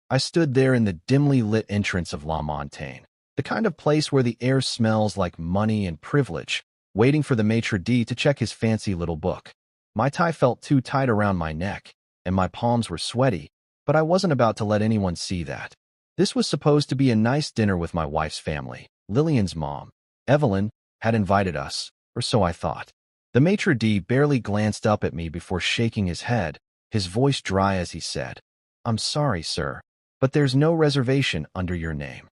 I stood there in the dimly lit entrance of La Montagne, the kind of place where the air smells like money and privilege, waiting for the maitre d' to check his fancy little book. My tie felt too tight around my neck, and my palms were sweaty, but I wasn't about to let anyone see that. This was supposed to be a nice dinner with my wife's family. Lillian's mom, Evelyn, had invited us, or so I thought. The maitre d' barely glanced up at me before shaking his head, his voice dry as he said, "I'm sorry, sir, but there's no reservation under your name."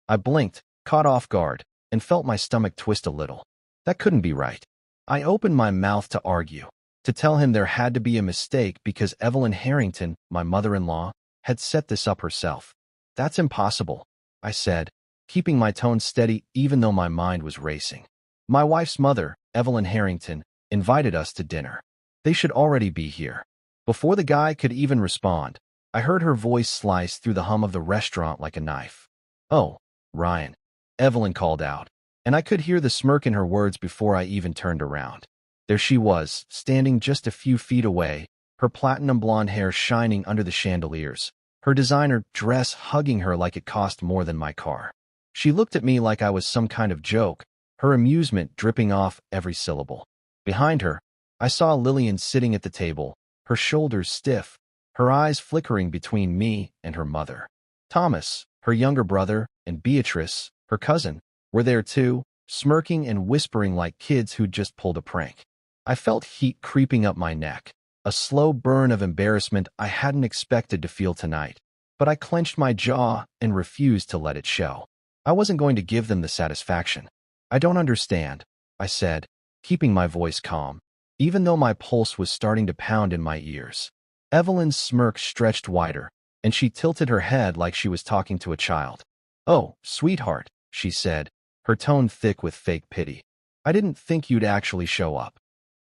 I blinked, caught off guard, and felt my stomach twist a little. That couldn't be right. I opened my mouth to argue, to tell him there had to be a mistake because Evelyn Harrington, my mother-in-law, had set this up herself. "That's impossible," I said, keeping my tone steady even though my mind was racing. "My wife's mother, Evelyn Harrington, invited us to dinner. They should already be here." Before the guy could even respond, I heard her voice slice through the hum of the restaurant like a knife. "Oh, Ryan," Evelyn called out, and I could hear the smirk in her words before I even turned around. There she was, standing just a few feet away, her platinum blonde hair shining under the chandeliers, her designer dress hugging her like it cost more than my car. She looked at me like I was some kind of joke, her amusement dripping off every syllable. Behind her, I saw Lillian sitting at the table, her shoulders stiff, her eyes flickering between me and her mother. Thomas, her younger brother, and Beatrice, her cousin, were there too, smirking and whispering like kids who'd just pulled a prank. I felt heat creeping up my neck, a slow burn of embarrassment I hadn't expected to feel tonight, but I clenched my jaw and refused to let it show. I wasn't going to give them the satisfaction. "I don't understand," I said, keeping my voice calm, even though my pulse was starting to pound in my ears. Evelyn's smirk stretched wider, and she tilted her head like she was talking to a child. "Oh, sweetheart," she said, her tone thick with fake pity. "I didn't think you'd actually show up."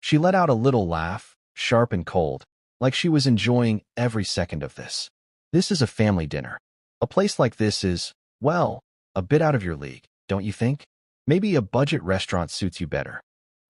She let out a little laugh, sharp and cold, like she was enjoying every second of this. "This is a family dinner. A place like this is, well, a bit out of your league, don't you think? Maybe a budget restaurant suits you better."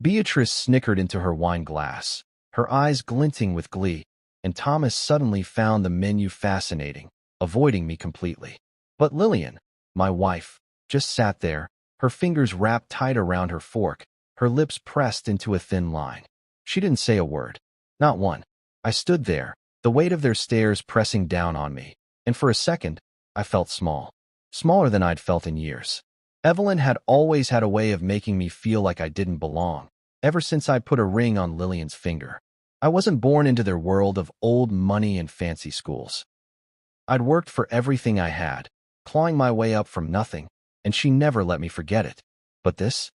Beatrice snickered into her wine glass, her eyes glinting with glee, and Thomas suddenly found the menu fascinating, avoiding me completely. But Lillian, my wife, just sat there, her fingers wrapped tight around her fork, her lips pressed into a thin line. She didn't say a word. Not one. I stood there, the weight of their stares pressing down on me, and for a second, I felt small. Smaller than I'd felt in years. Evelyn had always had a way of making me feel like I didn't belong, ever since I'd put a ring on Lillian's finger. I wasn't born into their world of old money and fancy schools. I'd worked for everything I had, clawing my way up from nothing, and she never let me forget it. But this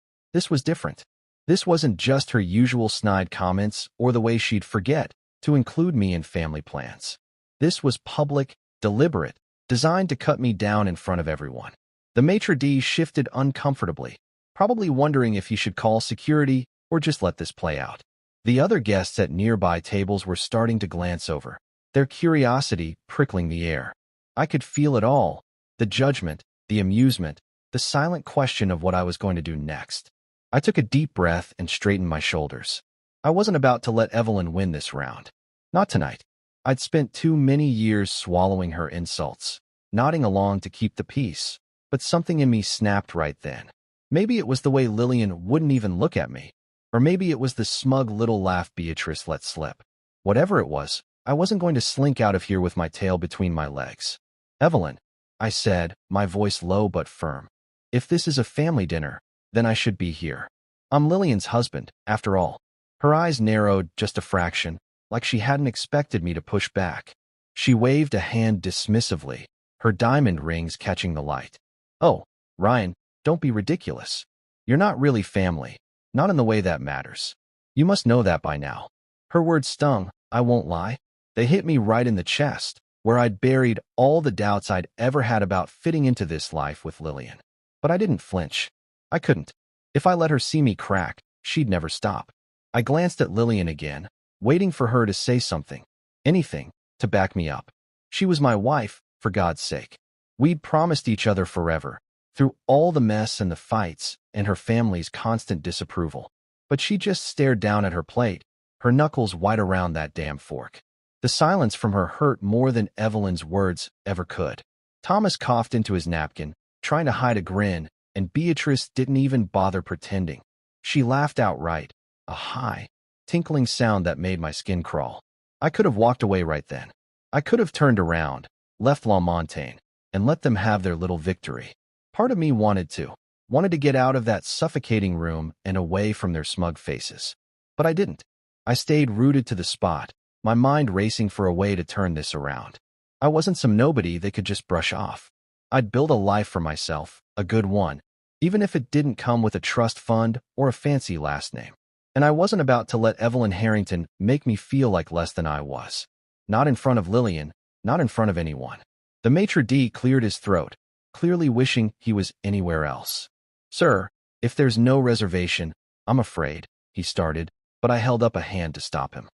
was different. This wasn't just her usual snide comments or the way she'd forget to include me in family plans. This was public, deliberate, designed to cut me down in front of everyone. The maitre d' shifted uncomfortably, probably wondering if he should call security or just let this play out. The other guests at nearby tables were starting to glance over, their curiosity prickling the air. I could feel it all, the judgment, the amusement, the silent question of what I was going to do next. I took a deep breath and straightened my shoulders. I wasn't about to let Evelyn win this round. Not tonight. I'd spent too many years swallowing her insults, nodding along to keep the peace, but something in me snapped right then. Maybe it was the way Lillian wouldn't even look at me, or maybe it was the smug little laugh Beatrice let slip. Whatever it was, I wasn't going to slink out of here with my tail between my legs. "Evelyn," I said, my voice low but firm, "if this is a family dinner, then I should be here. I'm Lillian's husband, after all." Her eyes narrowed just a fraction, like she hadn't expected me to push back. She waved a hand dismissively, her diamond rings catching the light. "Oh, Ryan, don't be ridiculous. You're not really family, not in the way that matters. You must know that by now." Her words stung, I won't lie. They hit me right in the chest, where I'd buried all the doubts I'd ever had about fitting into this life with Lillian. But I didn't flinch. I couldn't. If I let her see me crack, she'd never stop. I glanced at Lillian again, waiting for her to say something, anything, to back me up. She was my wife, for God's sake. We'd promised each other forever, through all the mess and the fights and her family's constant disapproval. But she just stared down at her plate, her knuckles white around that damn fork. The silence from her hurt more than Evelyn's words ever could. Thomas coughed into his napkin, trying to hide a grin, and Beatrice didn't even bother pretending. She laughed outright, a high, tinkling sound that made my skin crawl. I could have walked away right then. I could have turned around, left La Montagne, and let them have their little victory. Part of me wanted to get out of that suffocating room and away from their smug faces. But I didn't. I stayed rooted to the spot, my mind racing for a way to turn this around. I wasn't some nobody they could just brush off. I'd build a life for myself, a good one, even if it didn't come with a trust fund or a fancy last name. And I wasn't about to let Evelyn Harrington make me feel like less than I was. Not in front of Lillian, not in front of anyone. The maitre d' cleared his throat, clearly wishing he was anywhere else. Sir, if there's no reservation, I'm afraid, he started, but I held up a hand to stop him.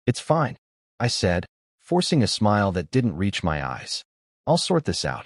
It's fine, I said, forcing a smile that didn't reach my eyes. I'll sort this out.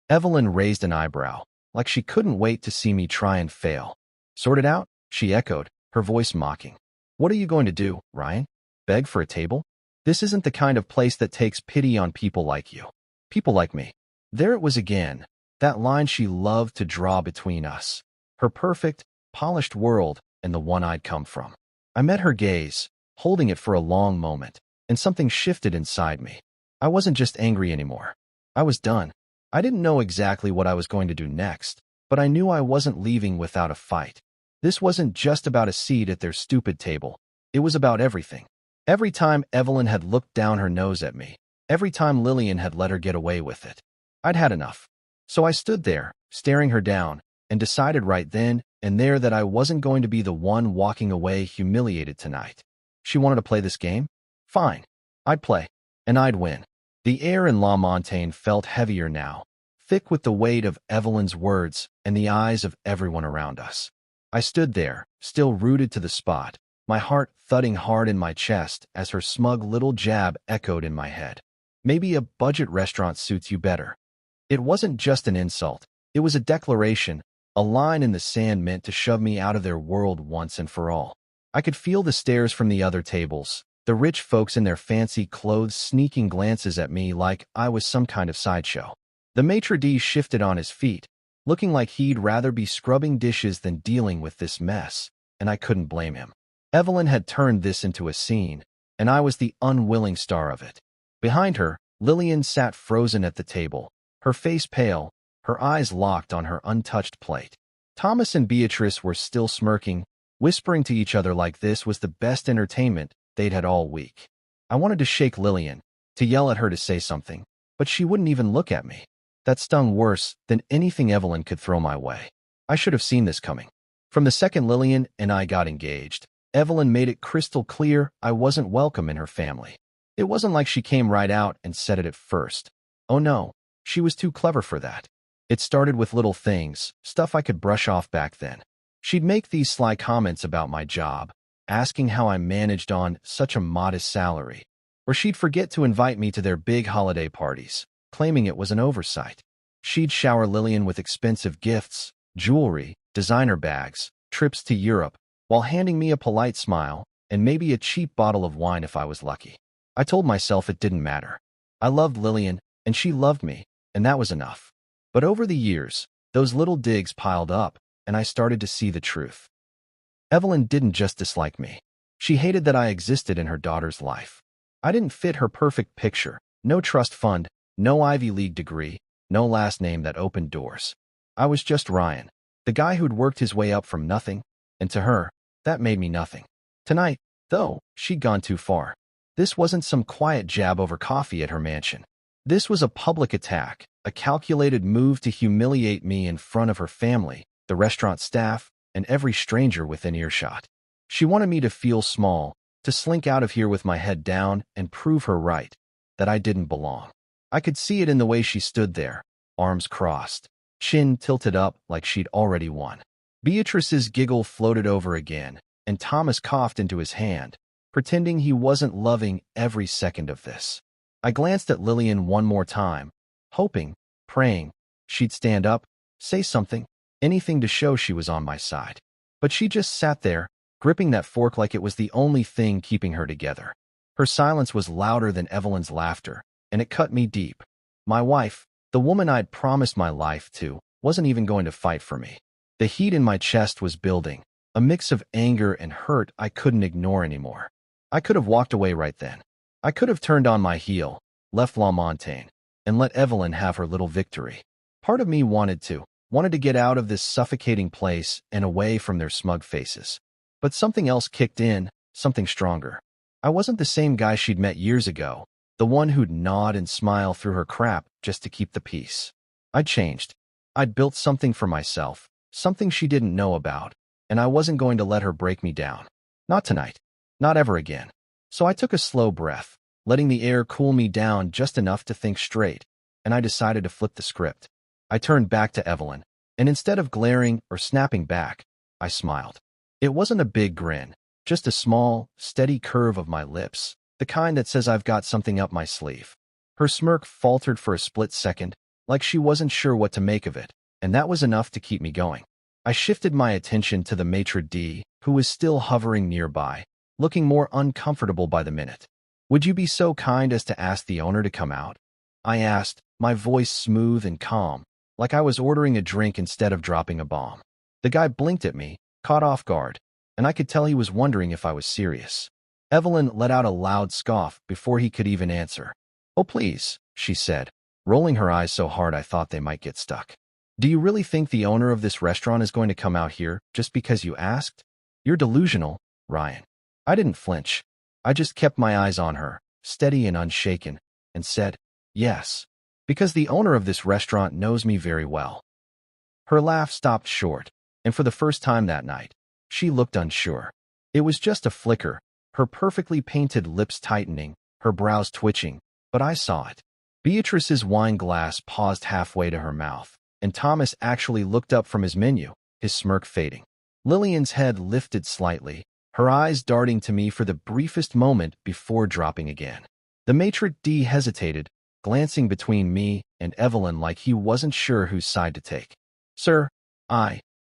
Evelyn raised an eyebrow, like she couldn't wait to see me try and fail. Sort it out? She echoed, her voice mocking. What are you going to do, Ryan? Beg for a table? This isn't the kind of place that takes pity on people like you. People like me. There it was again, that line she loved to draw between us. Her perfect, polished world and the one I'd come from. I met her gaze, holding it for a long moment, and something shifted inside me. I wasn't just angry anymore. I was done. I didn't know exactly what I was going to do next, but I knew I wasn't leaving without a fight. This wasn't just about a seat at their stupid table. It was about everything. Every time Evelyn had looked down her nose at me, every time Lillian had let her get away with it. I'd had enough. So I stood there, staring her down, and decided right then and there that I wasn't going to be the one walking away humiliated tonight. She wanted to play this game? Fine. I'd play. And I'd win. The air in La Montagne felt heavier now, thick with the weight of Evelyn's words and the eyes of everyone around us. I stood there, still rooted to the spot, my heart thudding hard in my chest as her smug little jab echoed in my head. Maybe a budget restaurant suits you better. It wasn't just an insult. It was a declaration, a line in the sand meant to shove me out of their world once and for all. I could feel the stares from the other tables, the rich folks in their fancy clothes sneaking glances at me like I was some kind of sideshow. The maitre d' shifted on his feet, looking like he'd rather be scrubbing dishes than dealing with this mess, and I couldn't blame him. Evelyn had turned this into a scene, and I was the unwilling star of it. Behind her, Lillian sat frozen at the table, her face pale, her eyes locked on her untouched plate. Thomas and Beatrice were still smirking, whispering to each other like this was the best entertainment they'd had all week. I wanted to shake Lillian, to yell at her to say something, but she wouldn't even look at me. That stung worse than anything Evelyn could throw my way. I should have seen this coming. From the second Lillian and I got engaged, Evelyn made it crystal clear I wasn't welcome in her family. It wasn't like she came right out and said it at first. Oh no, she was too clever for that. It started with little things, stuff I could brush off back then. She'd make these sly comments about my job, asking how I managed on such a modest salary. Or she'd forget to invite me to their big holiday parties, claiming it was an oversight. She'd shower Lillian with expensive gifts, jewelry, designer bags, trips to Europe, while handing me a polite smile and maybe a cheap bottle of wine if I was lucky. I told myself it didn't matter. I loved Lillian, and she loved me, and that was enough. But over the years, those little digs piled up, and I started to see the truth. Evelyn didn't just dislike me. She hated that I existed in her daughter's life. I didn't fit her perfect picture. No trust fund, no Ivy League degree, no last name that opened doors. I was just Ryan, the guy who'd worked his way up from nothing, and to her, that made me nothing. Tonight, though, she'd gone too far. This wasn't some quiet jab over coffee at her mansion. This was a public attack, a calculated move to humiliate me in front of her family, the restaurant staff, and every stranger within earshot. She wanted me to feel small, to slink out of here with my head down and prove her right, that I didn't belong. I could see it in the way she stood there, arms crossed, chin tilted up like she'd already won. Beatrice's giggle floated over again, and Thomas coughed into his hand, pretending he wasn't loving every second of this. I glanced at Lillian one more time, hoping, praying, she'd stand up, say something, anything to show she was on my side. But she just sat there, gripping that fork like it was the only thing keeping her together. Her silence was louder than Evelyn's laughter, and it cut me deep. My wife, the woman I'd promised my life to, wasn't even going to fight for me. The heat in my chest was building, a mix of anger and hurt I couldn't ignore anymore. I could have walked away right then. I could have turned on my heel, left La Montagne, and let Evelyn have her little victory. Part of me wanted to get out of this suffocating place and away from their smug faces. But something else kicked in, something stronger. I wasn't the same guy she'd met years ago, the one who'd nod and smile through her crap just to keep the peace. I'd changed. I'd built something for myself, something she didn't know about, and I wasn't going to let her break me down. Not tonight. Not ever again. So I took a slow breath, letting the air cool me down just enough to think straight, and I decided to flip the script. I turned back to Evelyn, and instead of glaring or snapping back, I smiled. It wasn't a big grin, just a small, steady curve of my lips, the kind that says I've got something up my sleeve. Her smirk faltered for a split second, like she wasn't sure what to make of it, and that was enough to keep me going. I shifted my attention to the maitre d', who was still hovering nearby, looking more uncomfortable by the minute. "Would you be so kind as to ask the owner to come out?" I asked, my voice smooth and calm, like I was ordering a drink instead of dropping a bomb. The guy blinked at me, caught off guard, and I could tell he was wondering if I was serious. Evelyn let out a loud scoff before he could even answer. "Oh, please," she said, rolling her eyes so hard I thought they might get stuck. "Do you really think the owner of this restaurant is going to come out here just because you asked? You're delusional, Ryan." I didn't flinch. I just kept my eyes on her, steady and unshaken, and said, "Yes, because the owner of this restaurant knows me very well." Her laugh stopped short, and for the first time that night, she looked unsure. It was just a flicker, her perfectly painted lips tightening, her brows twitching, but I saw it. Beatrice's wine glass paused halfway to her mouth, and Thomas actually looked up from his menu, his smirk fading. Lillian's head lifted slightly, her eyes darting to me for the briefest moment before dropping again. The maitre d' hesitated, glancing between me and Evelyn like he wasn't sure whose side to take. "Sir,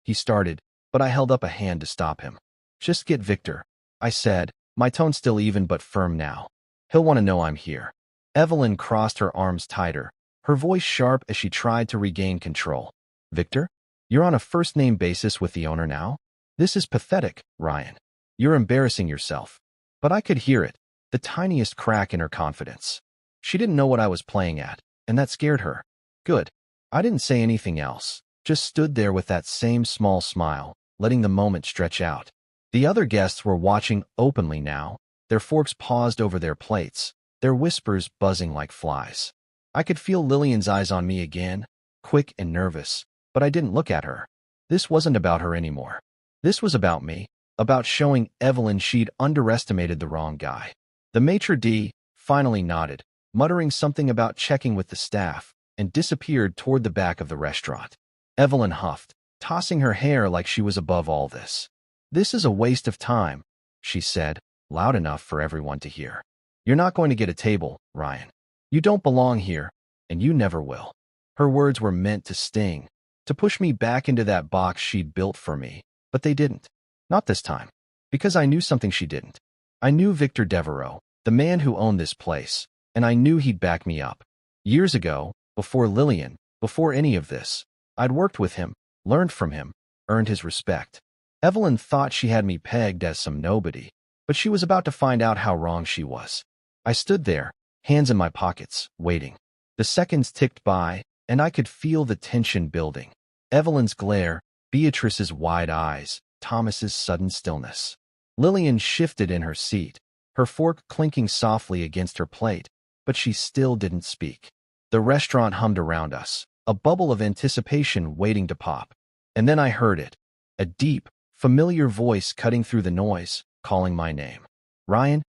he started, but I held up a hand to stop him. "Just get Victor," I said, my tone still even but firm now. "He'll want to know I'm here." Evelyn crossed her arms tighter, her voice sharp as she tried to regain control. "Victor? You're on a first-name basis with the owner now? This is pathetic, Ryan. You're embarrassing yourself." But I could hear it, the tiniest crack in her confidence. She didn't know what I was playing at, and that scared her. Good. I didn't say anything else, just stood there with that same small smile, letting the moment stretch out. The other guests were watching openly now, their forks paused over their plates, their whispers buzzing like flies. I could feel Lillian's eyes on me again, quick and nervous, but I didn't look at her. This wasn't about her anymore. This was about me, about showing Evelyn she'd underestimated the wrong guy. The maitre d' finally nodded, muttering something about checking with the staff, and disappeared toward the back of the restaurant. Evelyn huffed, tossing her hair like she was above all this. "This is a waste of time," she said, loud enough for everyone to hear. "You're not going to get a table, Ryan. You don't belong here, and you never will." Her words were meant to sting, to push me back into that box she'd built for me, but they didn't. Not this time. Because I knew something she didn't. I knew Victor Devereaux, the man who owned this place, and I knew he'd back me up. Years ago, before Lillian, before any of this, I'd worked with him, learned from him, earned his respect. Evelyn thought she had me pegged as some nobody, but she was about to find out how wrong she was. I stood there, hands in my pockets, waiting. The seconds ticked by, and I could feel the tension building. Evelyn's glare, Beatrice's wide eyes, Thomas's sudden stillness. Lillian shifted in her seat, her fork clinking softly against her plate, but she still didn't speak. The restaurant hummed around us, a bubble of anticipation waiting to pop. And then I heard it, a deep, familiar voice cutting through the noise, calling my name. "Ryan,"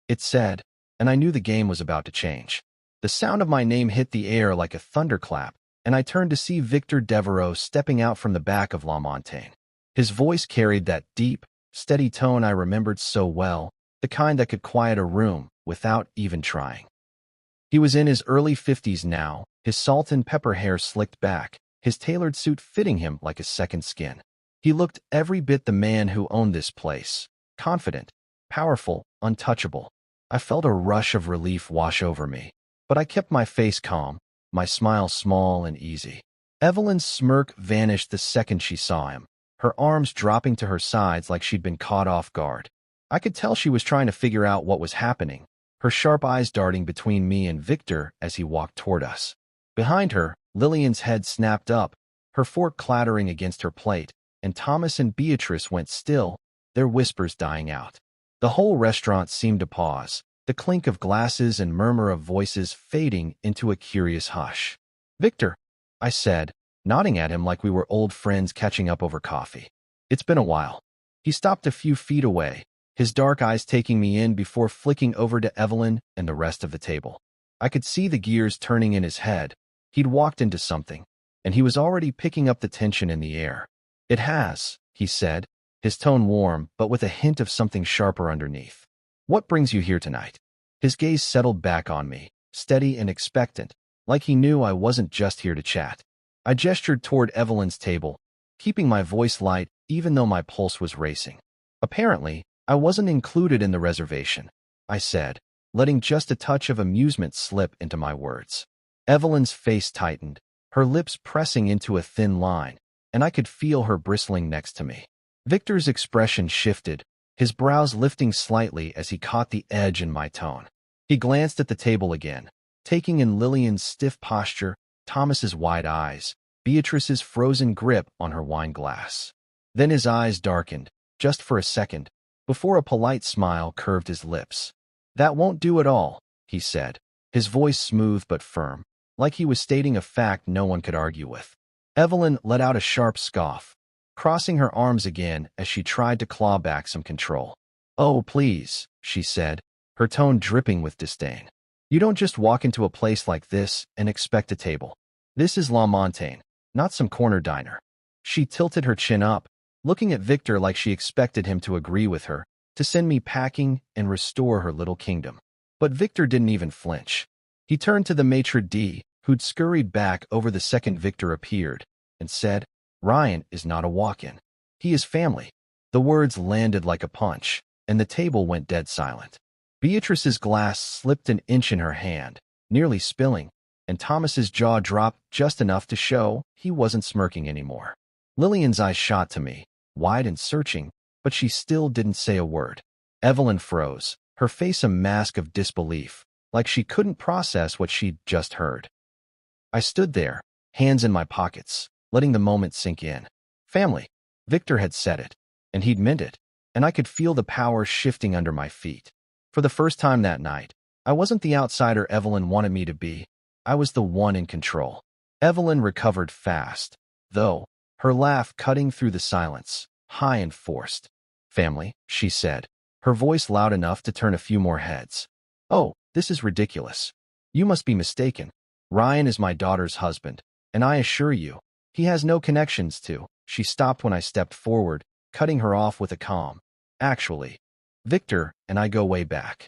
it said, and I knew the game was about to change. The sound of my name hit the air like a thunderclap, and I turned to see Victor Devereaux stepping out from the back of La Montagne. His voice carried that deep, steady tone I remembered so well, the kind that could quiet a room without even trying. He was in his early 50s now, his salt and pepper hair slicked back, his tailored suit fitting him like a second skin. He looked every bit the man who owned this place, confident, powerful, untouchable. I felt a rush of relief wash over me, but I kept my face calm, my smile small and easy. Evelyn's smirk vanished the second she saw him, her arms dropping to her sides like she'd been caught off guard. I could tell she was trying to figure out what was happening, her sharp eyes darting between me and Victor as he walked toward us. Behind her, Lillian's head snapped up, her fork clattering against her plate, and Thomas and Beatrice went still, their whispers dying out. The whole restaurant seemed to pause, the clink of glasses and murmur of voices fading into a curious hush. "Victor," I said, nodding at him like we were old friends catching up over coffee. "It's been a while." He stopped a few feet away, his dark eyes taking me in before flicking over to Evelyn and the rest of the table. I could see the gears turning in his head. He'd walked into something, and he was already picking up the tension in the air. "It has," he said, his tone warm but with a hint of something sharper underneath. "What brings you here tonight?" His gaze settled back on me, steady and expectant, like he knew I wasn't just here to chat. I gestured toward Evelyn's table, keeping my voice light even though my pulse was racing. "Apparently, I wasn't included in the reservation," I said, letting just a touch of amusement slip into my words. Evelyn's face tightened, her lips pressing into a thin line, and I could feel her bristling next to me. Victor's expression shifted, his brows lifting slightly as he caught the edge in my tone. He glanced at the table again, taking in Lillian's stiff posture, Thomas's wide eyes, Beatrice's frozen grip on her wine glass. Then his eyes darkened, just for a second, before a polite smile curved his lips. "That won't do at all," he said, his voice smooth but firm, like he was stating a fact no one could argue with. Evelyn let out a sharp scoff, crossing her arms again as she tried to claw back some control. "Oh, please," she said, her tone dripping with disdain. "You don't just walk into a place like this and expect a table. This is La Montagne, not some corner diner." She tilted her chin up, looking at Victor like she expected him to agree with her, to send me packing and restore her little kingdom. But Victor didn't even flinch. He turned to the maitre d', who'd scurried back over the second Victor appeared, and said, "Ryan is not a walk-in. He is family." The words landed like a punch, and the table went dead silent. Beatrice's glass slipped an inch in her hand, nearly spilling, and Thomas's jaw dropped just enough to show he wasn't smirking anymore. Lillian's eyes shot to me, wide and searching, but she still didn't say a word. Evelyn froze, her face a mask of disbelief, like she couldn't process what she'd just heard. I stood there, hands in my pockets, letting the moment sink in. Family. Victor had said it, and he'd meant it, and I could feel the power shifting under my feet. For the first time that night, I wasn't the outsider Evelyn wanted me to be. I was the one in control. Evelyn recovered fast, though, her laugh cutting through the silence, high and forced. "Family," she said, her voice loud enough to turn a few more heads. "Oh, this is ridiculous. You must be mistaken. Ryan is my daughter's husband, and I assure you, he has no connections to." She stopped when I stepped forward, cutting her off with a calm. "Actually, Victor and I go way back."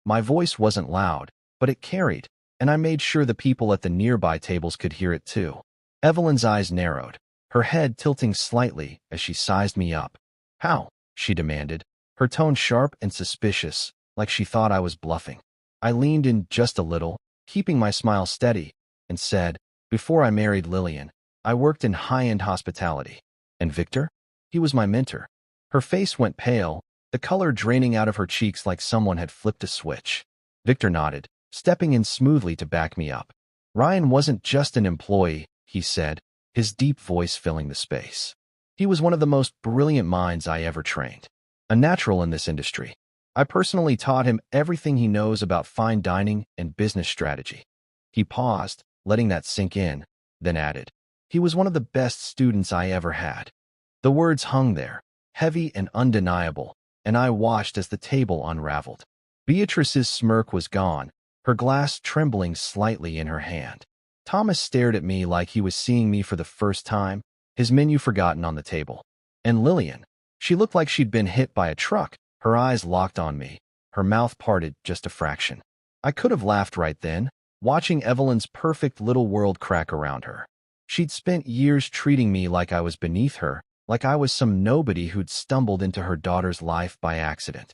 My voice wasn't loud, but it carried, and I made sure the people at the nearby tables could hear it too. Evelyn's eyes narrowed, her head tilting slightly as she sized me up. "How?" she demanded, her tone sharp and suspicious, like she thought I was bluffing. I leaned in just a little, keeping my smile steady, and said, "Before I married Lillian, I worked in high-end hospitality. And Victor? He was my mentor." Her face went pale, the color draining out of her cheeks like someone had flipped a switch. Victor nodded, stepping in smoothly to back me up. "Ryan wasn't just an employee," he said, his deep voice filling the space. "He was one of the most brilliant minds I ever trained. A natural in this industry. I personally taught him everything he knows about fine dining and business strategy." He paused, letting that sink in, then added, "He was one of the best students I ever had." The words hung there, heavy and undeniable, and I watched as the table unraveled. Beatrice's smirk was gone, her glass trembling slightly in her hand. Thomas stared at me like he was seeing me for the first time, his menu forgotten on the table. And Lillian, she looked like she'd been hit by a truck, her eyes locked on me, her mouth parted just a fraction. I could have laughed right then, watching Evelyn's perfect little world crack around her. She'd spent years treating me like I was beneath her, like I was some nobody who'd stumbled into her daughter's life by accident.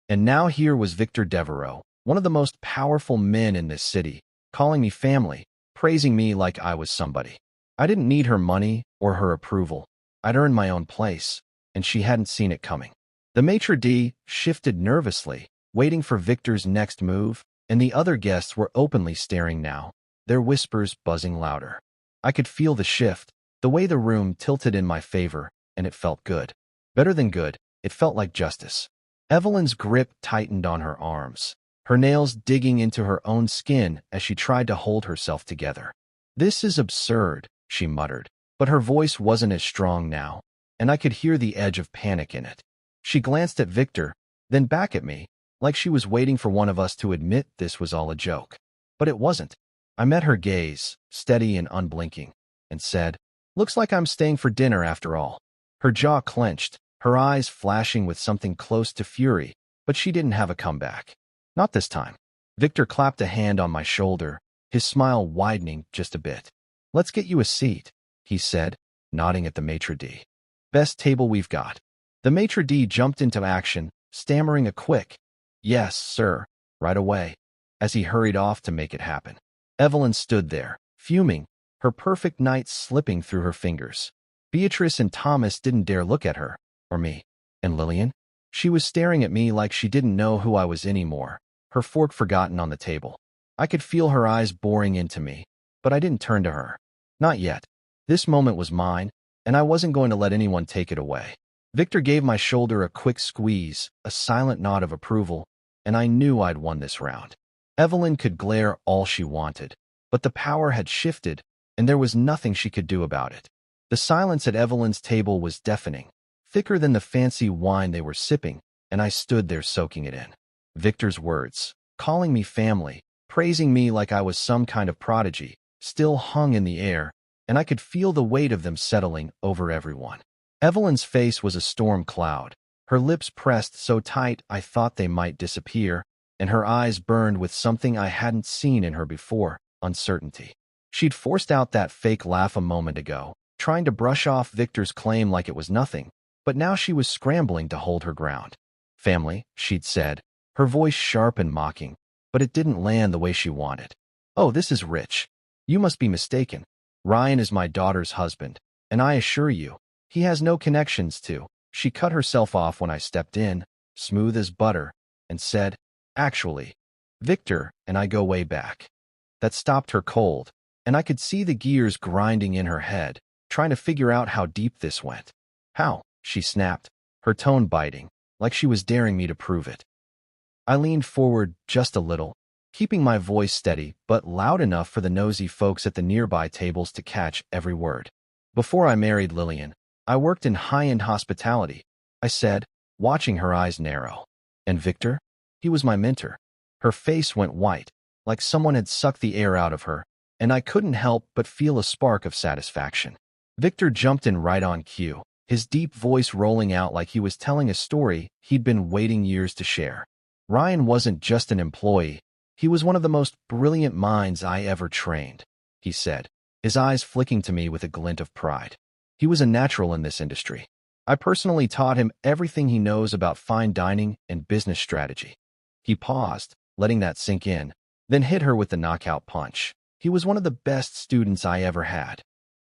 And now here was Victor Devereaux, one of the most powerful men in this city, calling me family, praising me like I was somebody. I didn't need her money or her approval. I'd earned my own place, and she hadn't seen it coming. The maitre d' shifted nervously, waiting for Victor's next move, and the other guests were openly staring now, their whispers buzzing louder. I could feel the shift, the way the room tilted in my favor, and it felt good. Better than good, it felt like justice. Evelyn's grip tightened on her arms, her nails digging into her own skin as she tried to hold herself together. "This is absurd," she muttered, but her voice wasn't as strong now, and I could hear the edge of panic in it. She glanced at Victor, then back at me, like she was waiting for one of us to admit this was all a joke. But it wasn't. I met her gaze, steady and unblinking, and said, "Looks like I'm staying for dinner after all." Her jaw clenched, her eyes flashing with something close to fury, but she didn't have a comeback. Not this time. Victor clapped a hand on my shoulder, his smile widening just a bit. "Let's get you a seat," he said, nodding at the maitre d'. "Best table we've got." The maitre d' jumped into action, stammering a quick, "Yes, sir," right away, as he hurried off to make it happen. Evelyn stood there, fuming, her perfect night slipping through her fingers. Beatrice and Thomas didn't dare look at her, or me. And Lillian? She was staring at me like she didn't know who I was anymore, her fork forgotten on the table. I could feel her eyes boring into me, but I didn't turn to her. Not yet. This moment was mine, and I wasn't going to let anyone take it away. Victor gave my shoulder a quick squeeze, a silent nod of approval, and I knew I'd won this round. Evelyn could glare all she wanted, but the power had shifted, and there was nothing she could do about it. The silence at Evelyn's table was deafening, thicker than the fancy wine they were sipping, and I stood there soaking it in. Victor's words, calling me family, praising me like I was some kind of prodigy, still hung in the air, and I could feel the weight of them settling over everyone. Evelyn's face was a storm cloud, her lips pressed so tight I thought they might disappear, and her eyes burned with something I hadn't seen in her before, uncertainty. She'd forced out that fake laugh a moment ago, trying to brush off Victor's claim like it was nothing, but now she was scrambling to hold her ground. "Family," she'd said, her voice sharp and mocking, but it didn't land the way she wanted. "Oh, this is rich. You must be mistaken. Ryan is my daughter's husband, and I assure you, he has no connections to." She cut herself off when I stepped in, smooth as butter, and said, "Actually, Victor and I go way back." That stopped her cold, and I could see the gears grinding in her head, trying to figure out how deep this went. "How?" she snapped, her tone biting, like she was daring me to prove it. I leaned forward just a little, keeping my voice steady but loud enough for the nosy folks at the nearby tables to catch every word. "Before I married Lillian, I worked in high-end hospitality," I said, watching her eyes narrow. "And Victor? He was my mentor." Her face went white, like someone had sucked the air out of her, and I couldn't help but feel a spark of satisfaction. Victor jumped in right on cue, his deep voice rolling out like he was telling a story he'd been waiting years to share. "Ryan wasn't just an employee, he was one of the most brilliant minds I ever trained," he said, his eyes flicking to me with a glint of pride. "He was a natural in this industry. I personally taught him everything he knows about fine dining and business strategy." He paused, letting that sink in, then hit her with the knockout punch. "He was one of the best students I ever had."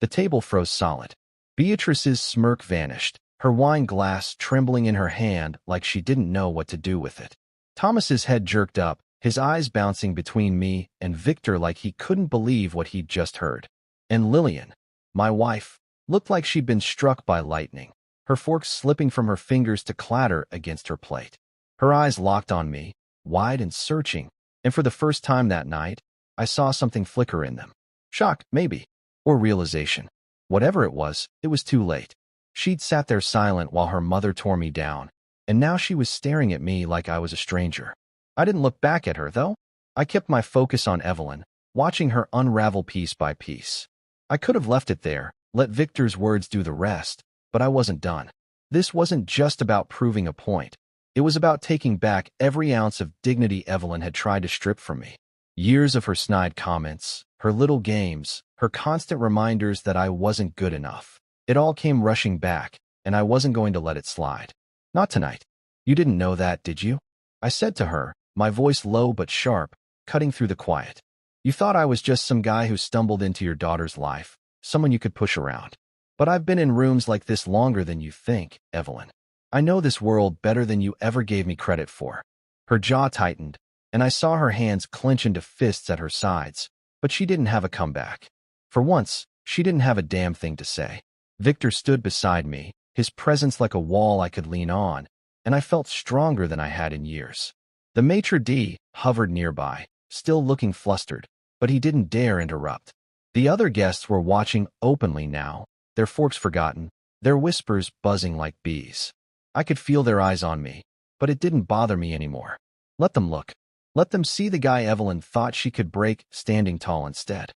The table froze solid. Beatrice's smirk vanished, her wine glass trembling in her hand like she didn't know what to do with it. Thomas's head jerked up, his eyes bouncing between me and Victor like he couldn't believe what he'd just heard. And Lillian, my wife, looked like she'd been struck by lightning, her fork slipping from her fingers to clatter against her plate. Her eyes locked on me, wide and searching, and for the first time that night, I saw something flicker in them. Shock, maybe, or realization. Whatever it was too late. She'd sat there silent while her mother tore me down, and now she was staring at me like I was a stranger. I didn't look back at her, though. I kept my focus on Evelyn, watching her unravel piece by piece. I could have left it there, let Victor's words do the rest, but I wasn't done. This wasn't just about proving a point. It was about taking back every ounce of dignity Evelyn had tried to strip from me. Years of her snide comments, her little games, her constant reminders that I wasn't good enough. It all came rushing back, and I wasn't going to let it slide. Not tonight. You didn't know that, did you? I said to her, my voice low but sharp, cutting through the quiet. You thought I was just some guy who stumbled into your daughter's life, someone you could push around. But I've been in rooms like this longer than you think, Evelyn. I know this world better than you ever gave me credit for. Her jaw tightened, and I saw her hands clench into fists at her sides, but she didn't have a comeback. For once, she didn't have a damn thing to say. Victor stood beside me, his presence like a wall I could lean on, and I felt stronger than I had in years. The maitre d' hovered nearby, still looking flustered, but he didn't dare interrupt. The other guests were watching openly now, their forks forgotten, their whispers buzzing like bees. I could feel their eyes on me, but it didn't bother me anymore. Let them look. Let them see the guy Evelyn thought she could break standing tall instead.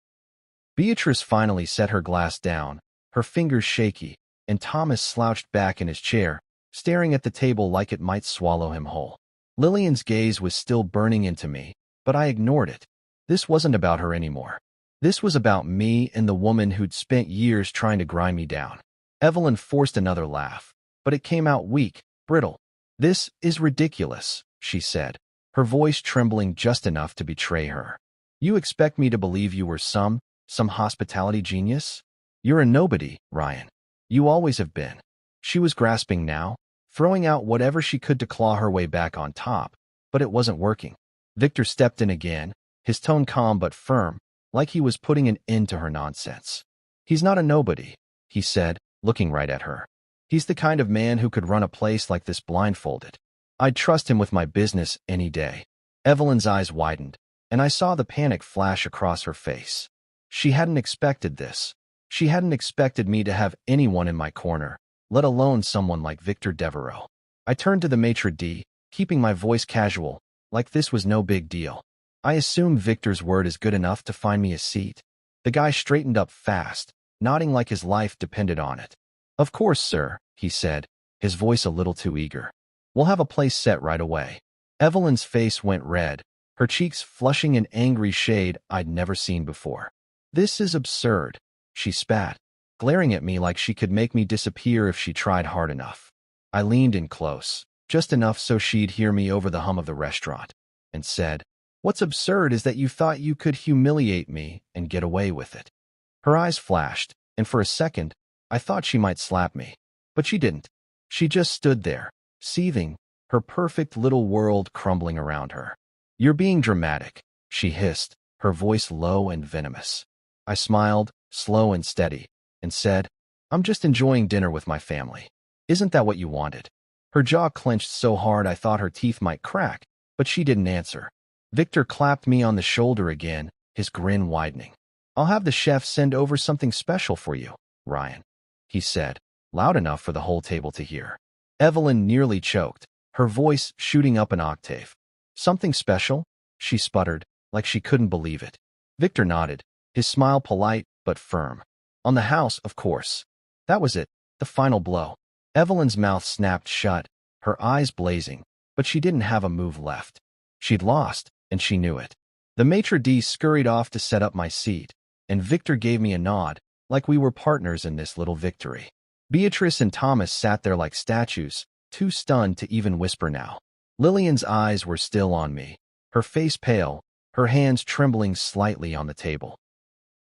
Beatrice finally set her glass down, her fingers shaky, and Thomas slouched back in his chair, staring at the table like it might swallow him whole. Lillian's gaze was still burning into me, but I ignored it. This wasn't about her anymore. This was about me and the woman who'd spent years trying to grind me down. Evelyn forced another laugh, but it came out weak, brittle. This is ridiculous, she said, her voice trembling just enough to betray her. You expect me to believe you were some hospitality genius? You're a nobody, Ryan. You always have been. She was grasping now, throwing out whatever she could to claw her way back on top, but it wasn't working. Victor stepped in again, his tone calm but firm, like he was putting an end to her nonsense. He's not a nobody, he said, looking right at her. He's the kind of man who could run a place like this blindfolded. I'd trust him with my business any day. Evelyn's eyes widened, and I saw the panic flash across her face. She hadn't expected this. She hadn't expected me to have anyone in my corner, let alone someone like Victor Devereaux. I turned to the maitre d', keeping my voice casual, like this was no big deal. I assume Victor's word is good enough to find me a seat. The guy straightened up fast, nodding like his life depended on it. Of course, sir, he said, his voice a little too eager. We'll have a place set right away. Evelyn's face went red, her cheeks flushing an angry shade I'd never seen before. This is absurd, she spat, glaring at me like she could make me disappear if she tried hard enough. I leaned in close, just enough so she'd hear me over the hum of the restaurant, and said, What's absurd is that you thought you could humiliate me and get away with it. Her eyes flashed, and for a second, I thought she might slap me. But she didn't. She just stood there, seething, her perfect little world crumbling around her. You're being dramatic, she hissed, her voice low and venomous. I smiled, slow and steady, and said, I'm just enjoying dinner with my family. Isn't that what you wanted? Her jaw clenched so hard I thought her teeth might crack, but she didn't answer. Victor clapped me on the shoulder again, his grin widening. I'll have the chef send over something special for you, Ryan, he said, loud enough for the whole table to hear. Evelyn nearly choked, her voice shooting up an octave. Something special? She sputtered, like she couldn't believe it. Victor nodded, his smile polite but firm. On the house, of course. That was it, the final blow. Evelyn's mouth snapped shut, her eyes blazing, but she didn't have a move left. She'd lost, and she knew it. The maitre d' scurried off to set up my seat, and Victor gave me a nod, like we were partners in this little victory. Beatrice and Thomas sat there like statues, too stunned to even whisper now. Lillian's eyes were still on me, her face pale, her hands trembling slightly on the table.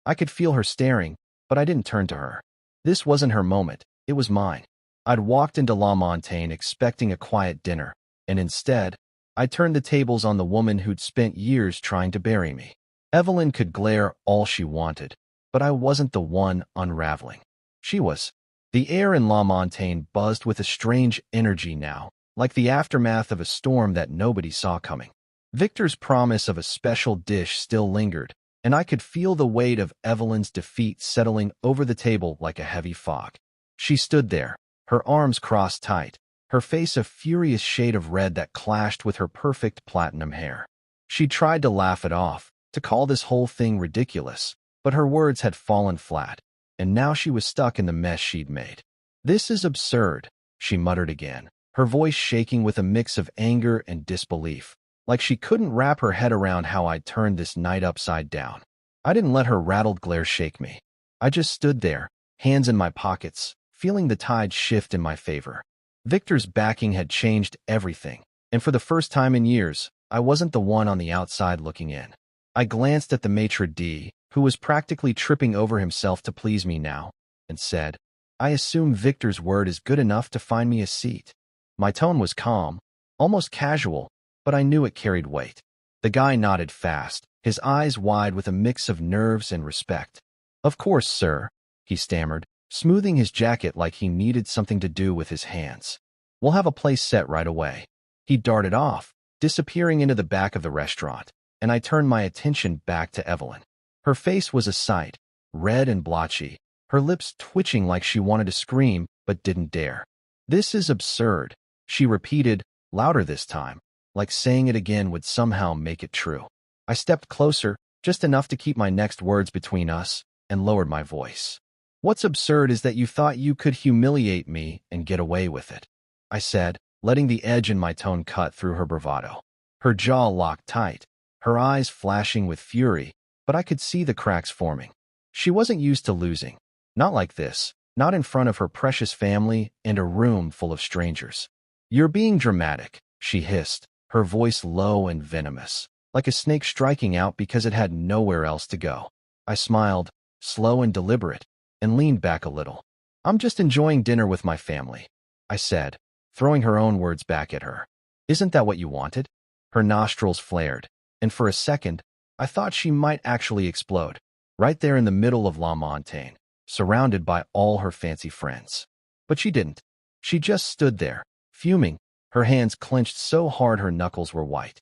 I could feel her staring, but I didn't turn to her. This wasn't her moment, it was mine. I'd walked into La Montagne expecting a quiet dinner, and instead, I turned the tables on the woman who'd spent years trying to bury me. Evelyn could glare all she wanted, but I wasn't the one unraveling. She was. The air in La Montagne buzzed with a strange energy now, like the aftermath of a storm that nobody saw coming. Victor's promise of a special dish still lingered, and I could feel the weight of Evelyn's defeat settling over the table like a heavy fog. She stood there, her arms crossed tight, her face a furious shade of red that clashed with her perfect platinum hair. She tried to laugh it off, to call this whole thing ridiculous, but her words had fallen flat, and now she was stuck in the mess she'd made. This is absurd, she muttered again, her voice shaking with a mix of anger and disbelief, like she couldn't wrap her head around how I'd turned this night upside down. I didn't let her rattled glare shake me. I just stood there, hands in my pockets, feeling the tide shift in my favor. Victor's backing had changed everything. And for the first time in years, I wasn't the one on the outside looking in. I glanced at the maitre d', who was practically tripping over himself to please me now, and said, "I assume Victor's word is good enough to find me a seat." My tone was calm, almost casual, but I knew it carried weight. The guy nodded fast, his eyes wide with a mix of nerves and respect. "Of course, sir," he stammered, smoothing his jacket like he needed something to do with his hands. "We'll have a place set right away." He darted off, disappearing into the back of the restaurant, and I turned my attention back to Evelyn. Her face was a sight, red and blotchy, her lips twitching like she wanted to scream but didn't dare. "This is absurd," she repeated, louder this time, like saying it again would somehow make it true. I stepped closer, just enough to keep my next words between us, and lowered my voice. "What's absurd is that you thought you could humiliate me and get away with it," I said, letting the edge in my tone cut through her bravado. Her jaw locked tight, her eyes flashing with fury, but I could see the cracks forming. She wasn't used to losing. Not like this, not in front of her precious family and a room full of strangers. "You're being dramatic," she hissed, her voice low and venomous, like a snake striking out because it had nowhere else to go. I smiled, slow and deliberate, and leaned back a little. "I'm just enjoying dinner with my family," I said, throwing her own words back at her. "Isn't that what you wanted?" Her nostrils flared, and for a second, I thought she might actually explode, right there in the middle of La Montagne, surrounded by all her fancy friends. But she didn't. She just stood there, fuming, her hands clenched so hard her knuckles were white.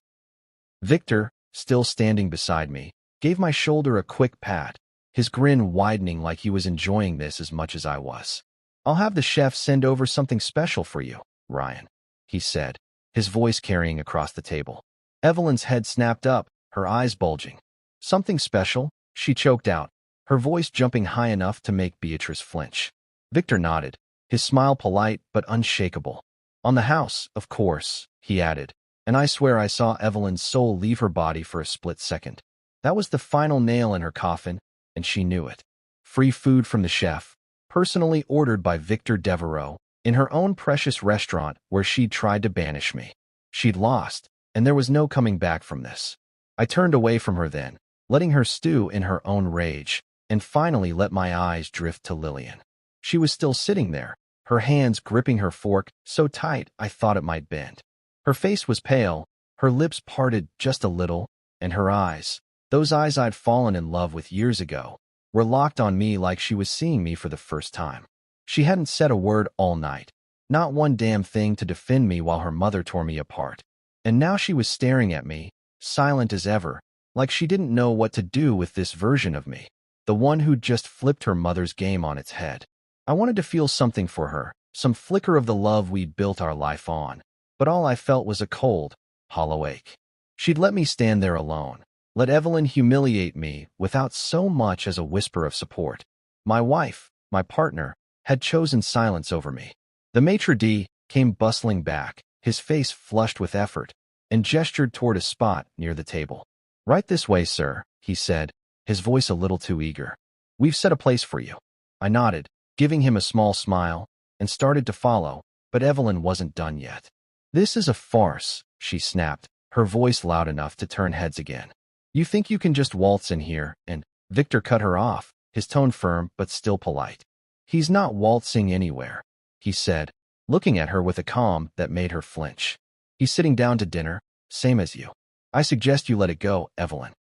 Victor, still standing beside me, gave my shoulder a quick pat, his grin widening like he was enjoying this as much as I was. "I'll have the chef send over something special for you, Ryan," he said, his voice carrying across the table. Evelyn's head snapped up, her eyes bulging. "Something special?" she choked out, her voice jumping high enough to make Beatrice flinch. Victor nodded, his smile polite but unshakable. "On the house, of course," he added, and I swear I saw Evelyn's soul leave her body for a split second. That was the final nail in her coffin, and she knew it. Free food from the chef, personally ordered by Victor Devereaux, in her own precious restaurant where she'd tried to banish me. She'd lost, and there was no coming back from this. I turned away from her then, letting her stew in her own rage, and finally let my eyes drift to Lillian. She was still sitting there, her hands gripping her fork so tight I thought it might bend. Her face was pale, her lips parted just a little, and her eyes, those eyes I'd fallen in love with years ago, were locked on me like she was seeing me for the first time. She hadn't said a word all night, not one damn thing to defend me while her mother tore me apart. And now she was staring at me, silent as ever, like she didn't know what to do with this version of me, the one who'd just flipped her mother's game on its head. I wanted to feel something for her, some flicker of the love we'd built our life on, but all I felt was a cold, hollow ache. She'd let me stand there alone, let Evelyn humiliate me without so much as a whisper of support. My wife, my partner, had chosen silence over me. The maitre d' came bustling back, his face flushed with effort, and gestured toward a spot near the table. "Right this way, sir," he said, his voice a little too eager. "We've set a place for you." I nodded, giving him a small smile, and started to follow, but Evelyn wasn't done yet. "This is a farce," she snapped, her voice loud enough to turn heads again. "You think you can just waltz in here, and—" Victor cut her off, his tone firm but still polite. "He's not waltzing anywhere," he said, looking at her with a calm that made her flinch. "He's sitting down to dinner, same as you. I suggest you let it go, Evelyn."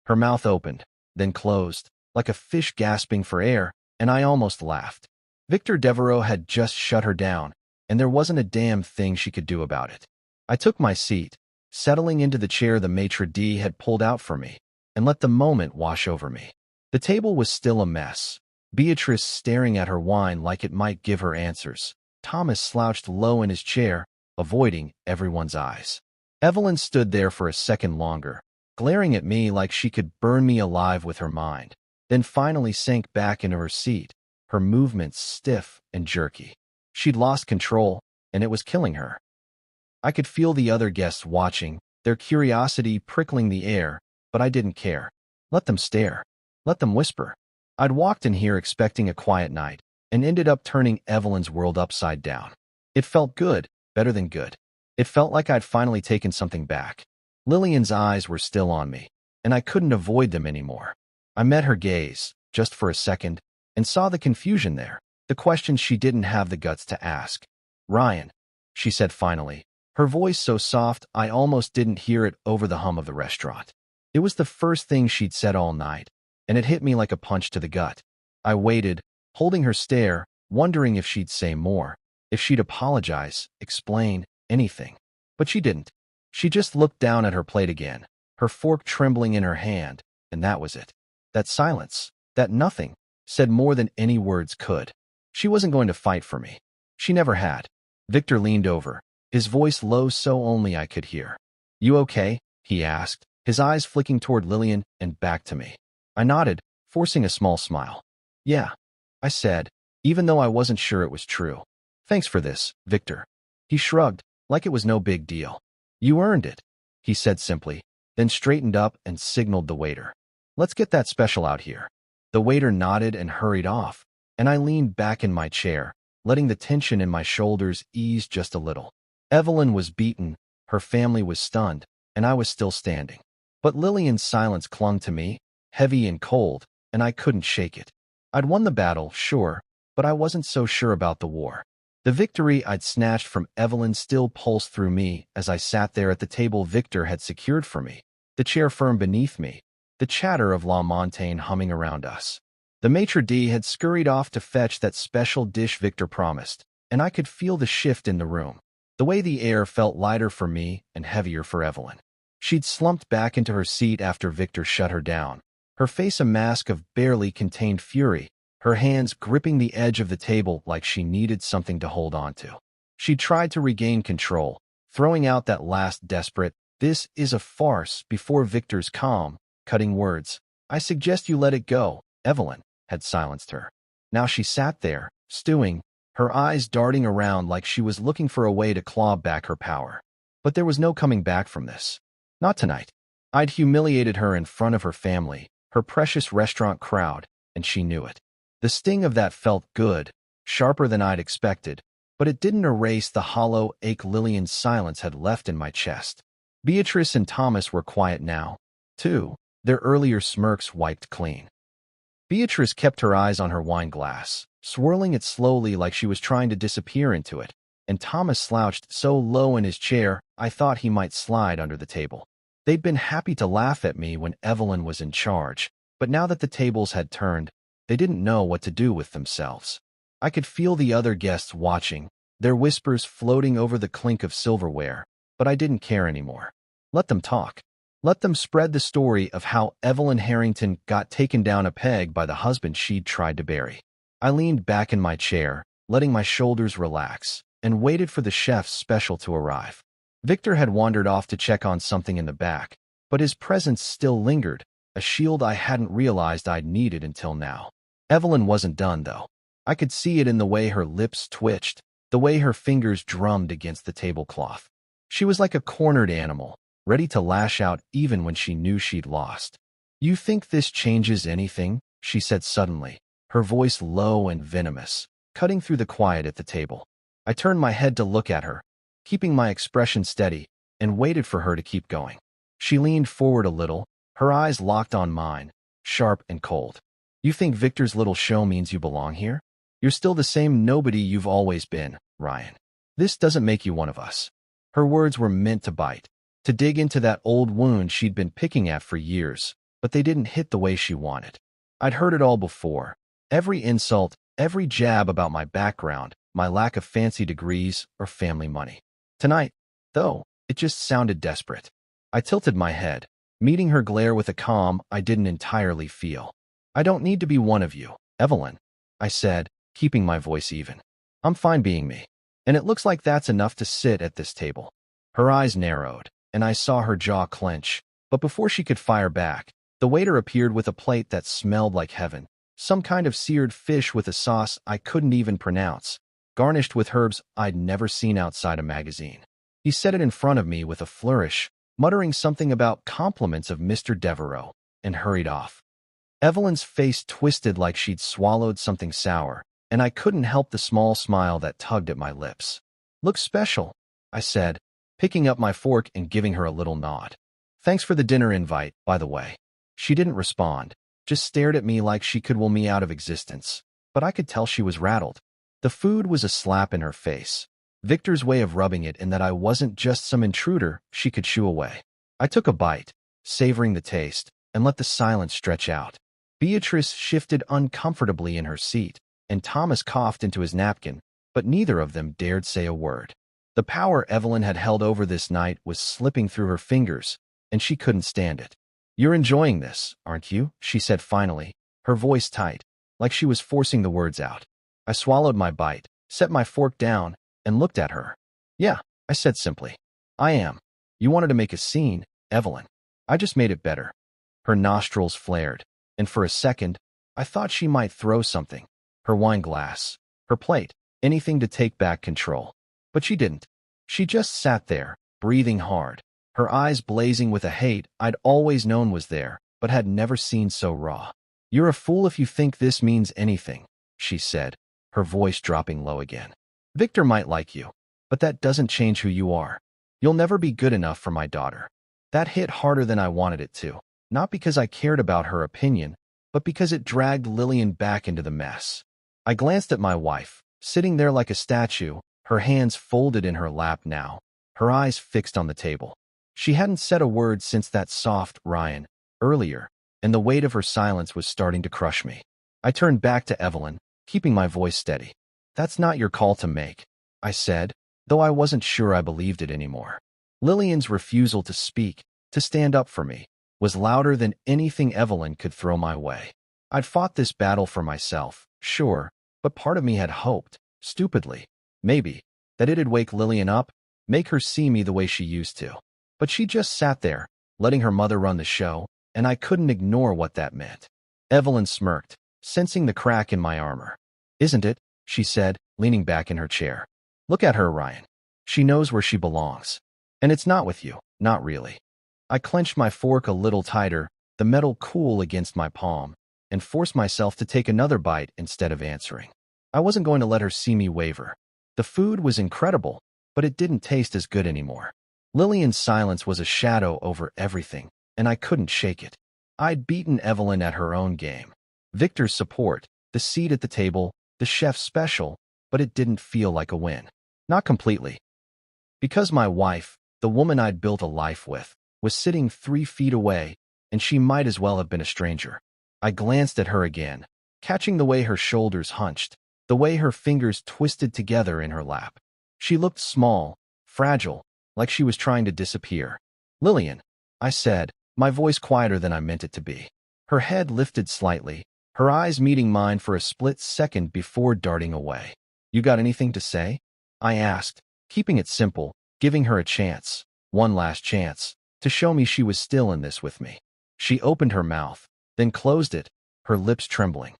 Her mouth opened, then closed, like a fish gasping for air, and I almost laughed. Victor Devereaux had just shut her down, and there wasn't a damn thing she could do about it. I took my seat, settling into the chair the maitre d' had pulled out for me, and let the moment wash over me. The table was still a mess, Beatrice staring at her wine like it might give her answers. Thomas slouched low in his chair, avoiding everyone's eyes. Evelyn stood there for a second longer, glaring at me like she could burn me alive with her mind, then finally sank back into her seat, her movements stiff and jerky. She'd lost control, and it was killing her. I could feel the other guests watching, their curiosity prickling the air, but I didn't care. Let them stare. Let them whisper. I'd walked in here expecting a quiet night, and ended up turning Evelyn's world upside down. It felt good, better than good. It felt like I'd finally taken something back. Lillian's eyes were still on me, and I couldn't avoid them anymore. I met her gaze, just for a second, and saw the confusion there, the questions she didn't have the guts to ask. "Ryan," she said finally, her voice so soft I almost didn't hear it over the hum of the restaurant. It was the first thing she'd said all night, and it hit me like a punch to the gut. I waited, holding her stare, wondering if she'd say more, if she'd apologize, explain, anything. But she didn't. She just looked down at her plate again, her fork trembling in her hand, and that was it. That silence, that nothing, said more than any words could. She wasn't going to fight for me. She never had. Victor leaned over, his voice low so only I could hear. "You okay?" he asked, his eyes flicking toward Lillian and back to me. I nodded, forcing a small smile. "Yeah," I said, even though I wasn't sure it was true. "Thanks for this, Victor." He shrugged, like it was no big deal. "You earned it," he said simply, then straightened up and signaled the waiter. "Let's get that special out here." The waiter nodded and hurried off, and I leaned back in my chair, letting the tension in my shoulders ease just a little. Evelyn was beaten, her family was stunned, and I was still standing. But Lillian's silence clung to me, heavy and cold, and I couldn't shake it. I'd won the battle, sure, but I wasn't so sure about the war. The victory I'd snatched from Evelyn still pulsed through me as I sat there at the table Victor had secured for me, the chair firm beneath me, the chatter of La Montagne humming around us. The maitre d' had scurried off to fetch that special dish Victor promised, and I could feel the shift in the room, the way the air felt lighter for me and heavier for Evelyn. She'd slumped back into her seat after Victor shut her down, her face a mask of barely contained fury, her hands gripping the edge of the table like she needed something to hold on to. She tried to regain control, throwing out that last desperate, "This is a farce," before Victor's calm, cutting words, "I suggest you let it go, Evelyn," had silenced her. Now she sat there, stewing, her eyes darting around like she was looking for a way to claw back her power. But there was no coming back from this. Not tonight. I'd humiliated her in front of her family, her precious restaurant crowd, and she knew it. The sting of that felt good, sharper than I'd expected, but it didn't erase the hollow ache Lillian's silence had left in my chest. Beatrice and Thomas were quiet now, too, their earlier smirks wiped clean. Beatrice kept her eyes on her wine glass, swirling it slowly like she was trying to disappear into it, and Thomas slouched so low in his chair I thought he might slide under the table. They'd been happy to laugh at me when Evelyn was in charge, but now that the tables had turned, they didn't know what to do with themselves. I could feel the other guests watching, their whispers floating over the clink of silverware, but I didn't care anymore. Let them talk. Let them spread the story of how Evelyn Harrington got taken down a peg by the husband she'd tried to bury. I leaned back in my chair, letting my shoulders relax, and waited for the chef's special to arrive. Victor had wandered off to check on something in the back, but his presence still lingered, a shield I hadn't realized I'd needed until now. Evelyn wasn't done, though. I could see it in the way her lips twitched, the way her fingers drummed against the tablecloth. She was like a cornered animal, ready to lash out even when she knew she'd lost. "You think this changes anything?" she said suddenly, her voice low and venomous, cutting through the quiet at the table. I turned my head to look at her, keeping my expression steady, and waited for her to keep going. She leaned forward a little, her eyes locked on mine, sharp and cold. "You think Victor's little show means you belong here? You're still the same nobody you've always been, Ryan. This doesn't make you one of us." Her words were meant to bite, to dig into that old wound she'd been picking at for years, but they didn't hit the way she wanted. I'd heard it all before. Every insult, every jab about my background, my lack of fancy degrees or family money. Tonight, though, it just sounded desperate. I tilted my head, meeting her glare with a calm I didn't entirely feel. "I don't need to be one of you, Evelyn," I said, keeping my voice even. "I'm fine being me, and it looks like that's enough to sit at this table." Her eyes narrowed, and I saw her jaw clench, but before she could fire back, the waiter appeared with a plate that smelled like heaven, some kind of seared fish with a sauce I couldn't even pronounce, garnished with herbs I'd never seen outside a magazine. He set it in front of me with a flourish, muttering something about compliments of Mr. Devereaux, and hurried off. Evelyn's face twisted like she'd swallowed something sour, and I couldn't help the small smile that tugged at my lips. "Looks special," I said, picking up my fork and giving her a little nod. Thanks for the dinner invite, by the way. She didn't respond, just stared at me like she could will me out of existence. But I could tell she was rattled. The food was a slap in her face. Victor's way of rubbing it in that I wasn't just some intruder she could shoo away. I took a bite, savoring the taste, and let the silence stretch out. Beatrice shifted uncomfortably in her seat, and Thomas coughed into his napkin, but neither of them dared say a word. The power Evelyn had held over this night was slipping through her fingers, and she couldn't stand it. "You're enjoying this, aren't you?" she said finally, her voice tight, like she was forcing the words out. I swallowed my bite, set my fork down, and looked at her. "Yeah," I said simply. "I am. You wanted to make a scene, Evelyn. I just made it better." Her nostrils flared, and for a second, I thought she might throw something. Her wine glass, her plate, anything to take back control. But she didn't. She just sat there, breathing hard, her eyes blazing with a hate I'd always known was there, but had never seen so raw. "You're a fool if you think this means anything," she said, her voice dropping low again. "Victor might like you, but that doesn't change who you are. You'll never be good enough for my daughter." That hit harder than I wanted it to, not because I cared about her opinion, but because it dragged Lillian back into the mess. I glanced at my wife, sitting there like a statue, her hands folded in her lap now, her eyes fixed on the table. She hadn't said a word since that soft Ryan earlier, and the weight of her silence was starting to crush me. I turned back to Evelyn, keeping my voice steady. "That's not your call to make," I said, though I wasn't sure I believed it anymore. Lillian's refusal to speak, to stand up for me, was louder than anything Evelyn could throw my way. I'd fought this battle for myself, sure, but part of me had hoped, stupidly, maybe, that it'd wake Lillian up, make her see me the way she used to. But she just sat there, letting her mother run the show, and I couldn't ignore what that meant. Evelyn smirked, sensing the crack in my armor. "Isn't it?" she said, leaning back in her chair. "Look at her, Ryan. She knows where she belongs. And it's not with you, not really." I clenched my fork a little tighter, the metal cool against my palm, and forced myself to take another bite instead of answering. I wasn't going to let her see me waver. The food was incredible, but it didn't taste as good anymore. Lillian's silence was a shadow over everything, and I couldn't shake it. I'd beaten Evelyn at her own game. Victor's support, the seat at the table, the chef's special, but it didn't feel like a win. Not completely. Because my wife, the woman I'd built a life with, was sitting 3 feet away, and she might as well have been a stranger. I glanced at her again, catching the way her shoulders hunched, the way her fingers twisted together in her lap. She looked small, fragile, like she was trying to disappear. "Lillian," I said, my voice quieter than I meant it to be. Her head lifted slightly, her eyes meeting mine for a split second before darting away. "You got anything to say?" I asked, keeping it simple, giving her a chance, one last chance, to show me she was still in this with me. She opened her mouth, then closed it, her lips trembling.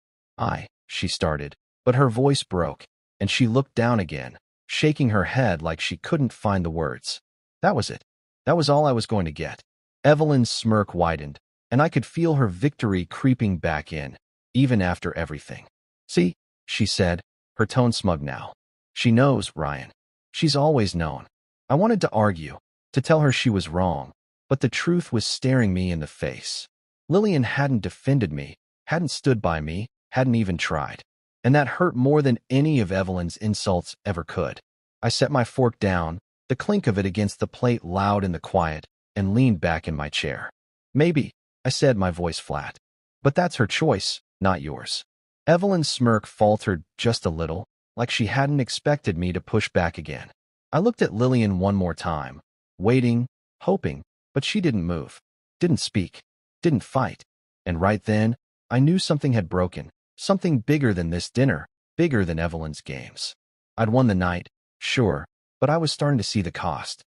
She started, but her voice broke, and she looked down again, shaking her head like she couldn't find the words. That was it. That was all I was going to get. Evelyn's smirk widened, and I could feel her victory creeping back in, even after everything. "See," she said, her tone smug now. "She knows, Ryan. She's always known." I wanted to argue, to tell her she was wrong, but the truth was staring me in the face. Lillian hadn't defended me, hadn't stood by me, hadn't even tried. And that hurt more than any of Evelyn's insults ever could. I set my fork down, the clink of it against the plate loud in the quiet, and leaned back in my chair. "Maybe," I said, my voice flat. "But that's her choice, not yours." Evelyn's smirk faltered just a little, like she hadn't expected me to push back again. I looked at Lillian one more time, waiting, hoping, but she didn't move, didn't speak, didn't fight. And right then, I knew something had broken, something bigger than this dinner, bigger than Evelyn's games. I'd won the night, sure, but I was starting to see the cost.